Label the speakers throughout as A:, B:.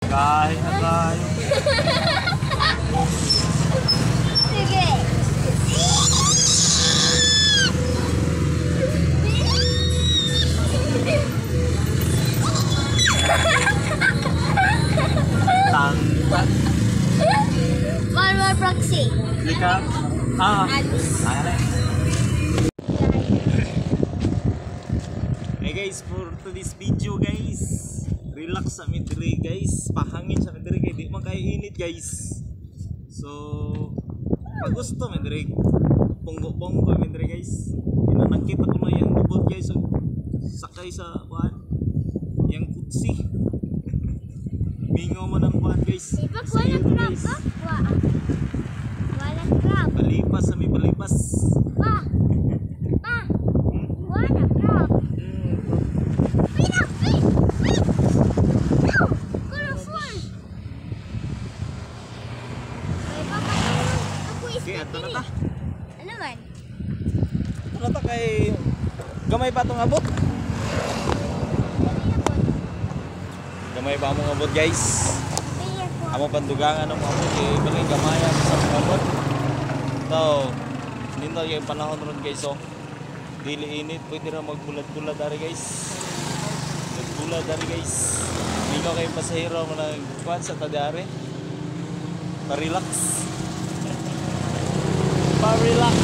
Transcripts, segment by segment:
A: Kahit na tayo.
B: Sige.
A: Tangkat.
B: One more proxy.
A: Lika. Hey guys, for today's video guys, relax sa midri guys, pahangin sa midri kay di man kay init guys. So pag gusto midri punggo-punggo midri guys. Nakita ko na yung lubot guys, so, sakay sa kuan yang kutsi. Mingaw man ang kuan guys.
B: Iba wala crab ba? Wala crab.
A: Balipas sa may balipas.
B: Pa. Wala crab. Wait. Colorful. Ay, papa, ako is
A: Okay, ato na ta.
B: Ano man?
A: Ato na ta kay gamay pa tong abot. Gamay ba mong abot guys? Amo pandugangan ng abot kay bagay gamayan sa mga abot. So, nindot yung panahon ron guys, so dili init, pwede na magbulat-bulat dari guys. Magbulat dari guys. Hindi ko kayo pasahero mo ng kuwan sa tadari. Pa-relax. Pa-relax.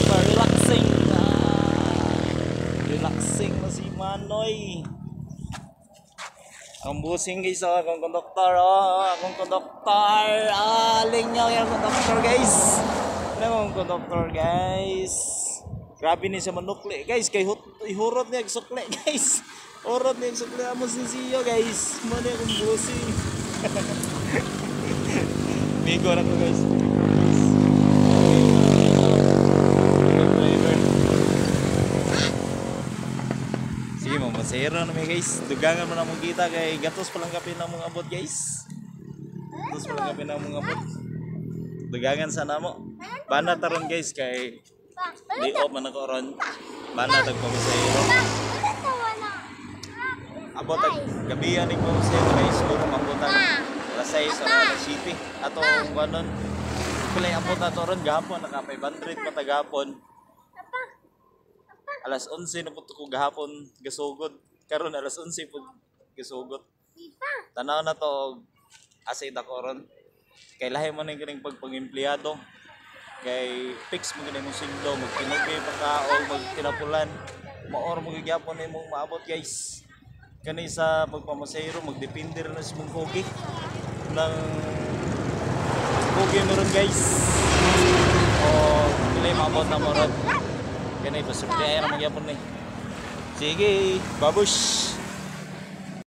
A: Relaxing. Relaxing na si Manoy. Ang busing guys, akong konduktor, akong konduktor, lingaw yung konduktor guys. Ano yung konduktor guys? Grabe ni sa manukli guys, kay ihurot niya yung sukli guys. Hurot niya yung sukli, amo sinsiyo guys. Mano yung busing. Bigo na ko guys. Sige mo, masahira na guys. Dugangan mo na mong kita kay gatos palang kape na mong abot guys. Gatos palang kape na mong abot. Dugangan sana mo. Bana taron guys kay di off man ako ron. Bana tag pamasahiro. Abot tag gabi ani ko sa guys, siguro mabutan. Alas 6 o alas 7 atong ganon. Kulay abot na to ron gahapon naka 500 pa tagapon. Alas 11 na po ko gahapon gasugod. Karon alas 11 po gasugod. Tanaw na to asay ta koron. Kay lahi mo na yung pagpang-empleyado. Kay fix mo ganun yung siglo, magtinugay pagkaon, magtinapulan. Maor mo gyapon na imong maabot guys. Kani sa pagpamasahero, magdepende rin sa mong kogi. Nang kogi mo ron guys. O pilay maabot na mo ron. Kani pa siyempre ay naman gyapon ni. Sige, babush.